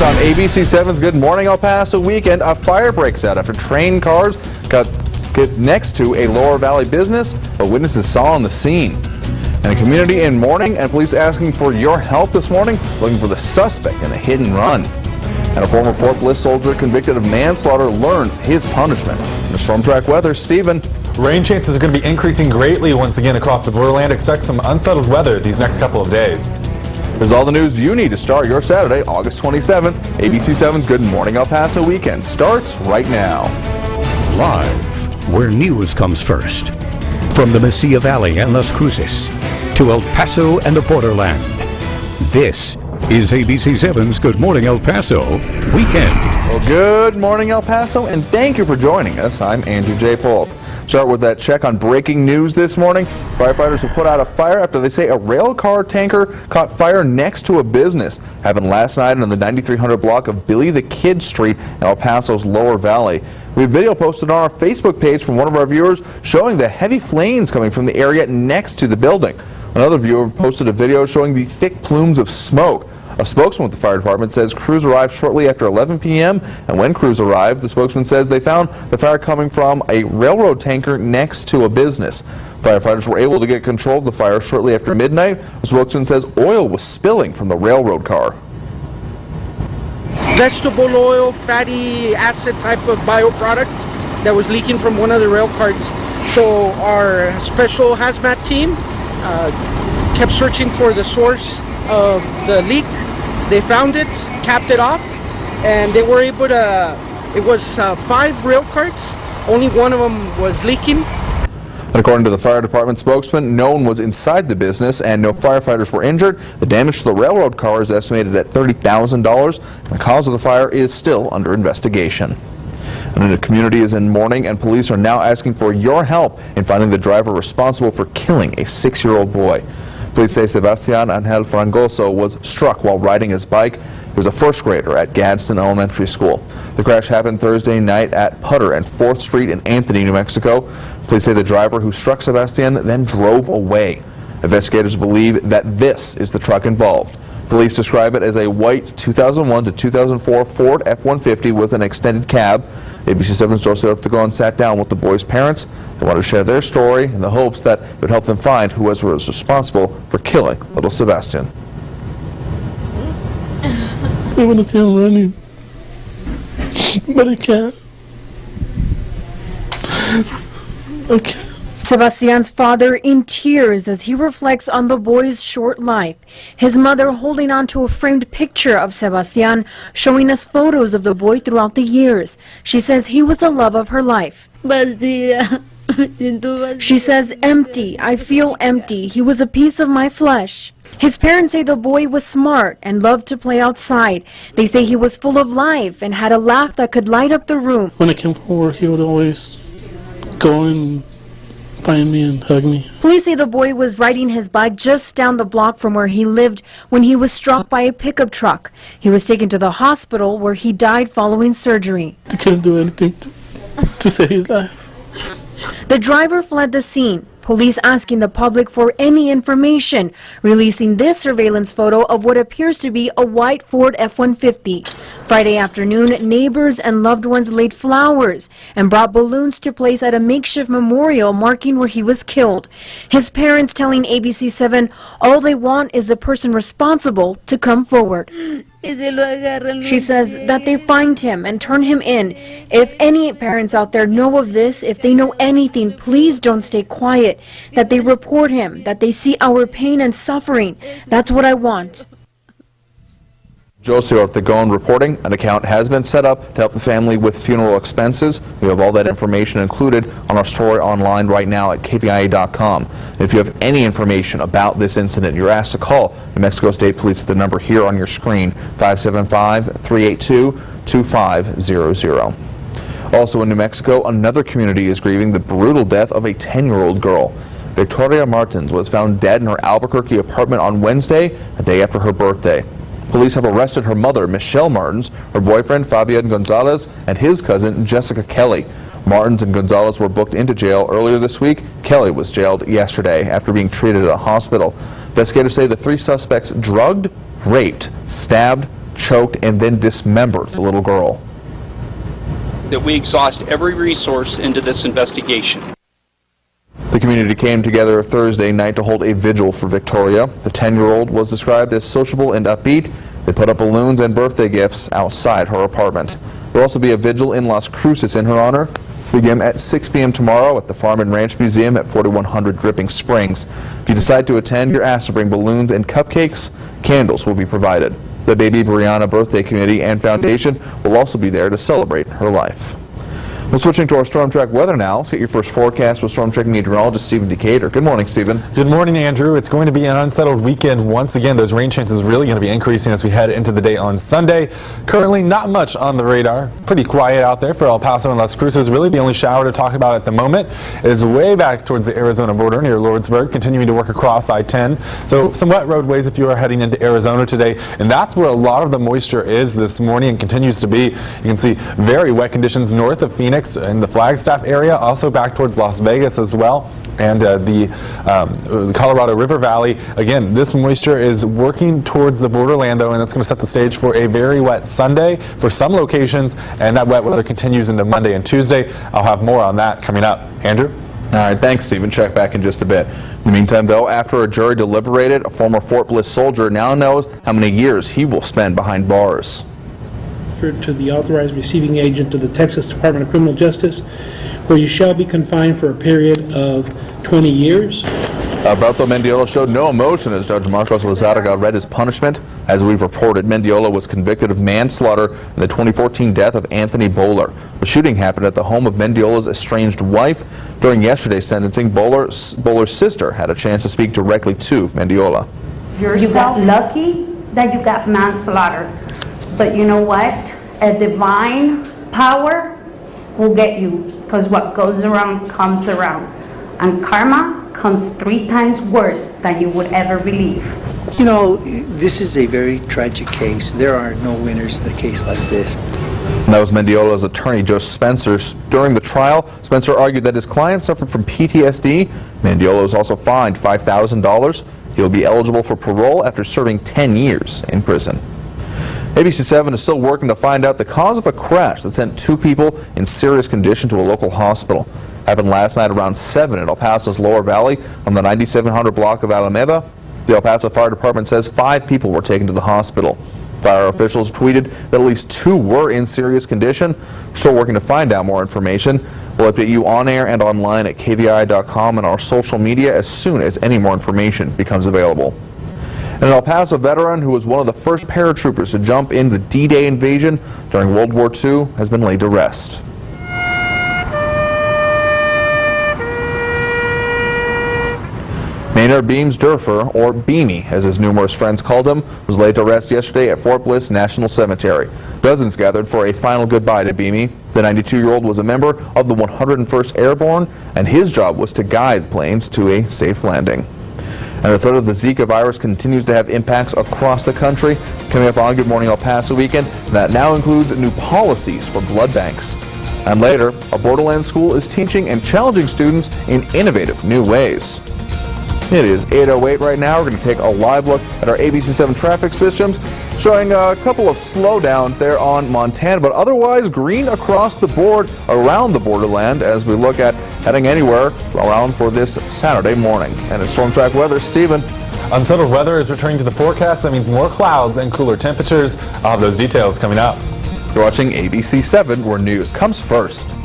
on ABC7's Good Morning El Paso weekend, a fire breaks out after train cars got next to a Lower Valley business, but witnesses saw on the scene. And a community in mourning and police asking for your help this morning, looking for the suspect in a hit and run. And a former Fort Bliss soldier convicted of manslaughter learns his punishment. In the storm track weather, Stephen. Rain chances are going to be increasing greatly once again across the borderland. Expect some unsettled weather these next couple of days. There's all the news you need to start your Saturday, August 27th. ABC7's Good Morning El Paso weekend starts right now. Live, where news comes first. From the Mesilla Valley and Las Cruces to El Paso and the borderland. This is ABC7's Good Morning El Paso weekend. Well, good morning, El Paso, and thank you for joining us. I'm Andrew J. Polk. Start with that check on breaking news this morning. Firefighters have put out a fire after they say a rail car tanker caught fire next to a business. Happened last night on the 9300 block of Billy the Kid Street in El Paso's Lower Valley. We have video posted on our Facebook page from one of our viewers showing the heavy flames coming from the area next to the building. Another viewer posted a video showing the thick plumes of smoke. A spokesman with the fire department says crews arrived shortly after 11 p.m. and when crews arrived, the spokesman says they found the fire coming from a railroad tanker next to a business. Firefighters were able to get control of the fire shortly after midnight. The spokesman says oil was spilling from the railroad car. Vegetable oil, fatty acid type of bioproduct that was leaking from one of the rail cars. So our special hazmat team kept searching for the source of the leak. They found it, capped it off, and they were able to, it was 5 rail carts, only one of them was leaking. And according to the fire department spokesman, no one was inside the business and no firefighters were injured. The damage to the railroad car is estimated at $30,000. The cause of the fire is still under investigation. And the community is in mourning and police are now asking for your help in finding the driver responsible for killing a 6-year-old boy. Police say Sebastian Angel Frangoso was struck while riding his bike. He was a first grader at Gadsden Elementary School. The crash happened Thursday night at Putter and 4th Street in Anthony, New Mexico. Police say the driver who struck Sebastian then drove away. Investigators believe that this is the truck involved. Police describe it as a white 2001 to 2004 Ford F-150 with an extended cab. ABC7's Joseph Ortegon sat down with the boy's parents. They wanted to share their story in the hopes that it would help them find who was responsible for killing little Sebastian. I want to see him running, but I can't. Okay. Sebastian's father in tears as he reflects on the boy's short life. His mother holding on to a framed picture of Sebastian, showing us photos of the boy throughout the years. She says he was the love of her life. She says, empty. I feel empty. He was a piece of my flesh. His parents say the boy was smart and loved to play outside. They say he was full of life and had a laugh that could light up the room. When I came from work, he would always go and find me and hug me. Police say the boy was riding his bike just down the block from where he lived when he was struck by a pickup truck. He was taken to the hospital where he died following surgery. They couldn't do anything to save his life. The driver fled the scene. Police asking the public for any information, releasing this surveillance photo of what appears to be a white Ford F-150. Friday afternoon, neighbors and loved ones laid flowers and brought balloons to place at a makeshift memorial marking where he was killed. His parents telling ABC7 all they want is the person responsible to come forward. She says that they find him and turn him in. If any parents out there know of this, if they know anything, please don't stay quiet. That they report him, that they see our pain and suffering. That's what I want. Josie Ortegon reporting. An account has been set up to help the family with funeral expenses. We have all that information included on our story online right now at KVIA.com. If you have any information about this incident, you're asked to call New Mexico State Police at the number here on your screen, 575-382-2500. Also in New Mexico, another community is grieving the brutal death of a 10-year-old girl. Victoria Martins was found dead in her Albuquerque apartment on Wednesday, a day after her birthday. Police have arrested her mother, Michelle Martins, her boyfriend, Fabian Gonzalez, and his cousin, Jessica Kelly. Martins and Gonzalez were booked into jail earlier this week. Kelly was jailed yesterday after being treated at a hospital. Investigators say the 3 suspects drugged, raped, stabbed, choked, and then dismembered the little girl. That we exhaust every resource into this investigation. The community came together Thursday night to hold a vigil for Victoria. The 10-year-old was described as sociable and upbeat. They put up balloons and birthday gifts outside her apartment. There will also be a vigil in Las Cruces in her honor. Begin at 6 p.m. tomorrow at the Farm and Ranch Museum at 4100 Dripping Springs. If you decide to attend, you're asked to bring balloons and cupcakes. Candles will be provided. The Baby Brianna Birthday Committee and Foundation will also be there to celebrate her life. Well, switching to our Storm Track weather now. Let's get your first forecast with Storm Track meteorologist Stephen Decatur. Good morning, Stephen. Good morning, Andrew. It's going to be an unsettled weekend once again. Those rain chances really going to be increasing as we head into the day on Sunday. Currently, not much on the radar. Pretty quiet out there for El Paso and Las Cruces. Really, the only shower to talk about at the moment is way back towards the Arizona border near Lordsburg, continuing to work across I-10. So some wet roadways if you are heading into Arizona today, and that's where a lot of the moisture is this morning and continues to be. You can see very wet conditions north of Phoenix in the Flagstaff area, also back towards Las Vegas as well, and the Colorado River Valley. Again, this moisture is working towards the borderland, though, and that's going to set the stage for a very wet Sunday for some locations, and that wet weather continues into Monday and Tuesday. I'll have more on that coming up. Andrew? All right, thanks, Stephen. Check back in just a bit. In the meantime, though, after a jury deliberated, a former Fort Bliss soldier now knows how many years he will spend behind bars. To the authorized receiving agent of the Texas Department of Criminal Justice, where you shall be confined for a period of 20 years. Alberto Mendiola showed no emotion as Judge Marcos Lizarraga read his punishment. As we've reported, Mendiola was convicted of manslaughter in the 2014 death of Anthony Bowler. The shooting happened at the home of Mendiola's estranged wife. During yesterday's sentencing, Bowler's sister had a chance to speak directly to Mendiola. You got lucky that you got manslaughter. But you know what? A divine power will get you, because what goes around comes around. And karma comes 3 times worse than you would ever believe. You know, this is a very tragic case. There are no winners in a case like this. And that was Mendiola's attorney, Joe Spencer. During the trial, Spencer argued that his client suffered from PTSD. Mendiola was also fined $5,000. He'll be eligible for parole after serving 10 years in prison. ABC 7 is still working to find out the cause of a crash that sent 2 people in serious condition to a local hospital. Happened last night around 7 at El Paso's Lower Valley on the 9700 block of Alameda. The El Paso Fire Department says 5 people were taken to the hospital. Fire officials tweeted that at least 2 were in serious condition. We're still working to find out more information. We'll update you on air and online at KVIA.com and our social media as soon as any more information becomes available. An El Paso veteran who was one of the first paratroopers to jump in the D-Day invasion during World War II has been laid to rest. Maynard Beams Durfer, or Beamy as his numerous friends called him, was laid to rest yesterday at Fort Bliss National Cemetery. Dozens gathered for a final goodbye to Beamy. The 92-year-old was a member of the 101st Airborne, and his job was to guide planes to a safe landing. And the threat of the Zika virus continues to have impacts across the country. Coming up on Good Morning El Paso weekend, that now includes new policies for blood banks. And later, a borderland school is teaching and challenging students in innovative new ways. It is 8:08 right now. We're going to take a live look at our ABC 7 traffic systems, showing a couple of slowdowns there on Montana, but otherwise green across the board around the borderland as we look at heading anywhere around for this Saturday morning. And it's Storm Track weather, Stephen. Unsettled weather is returning to the forecast. That means more clouds and cooler temperatures. I'll have those details coming up. You're watching ABC 7, where news comes first.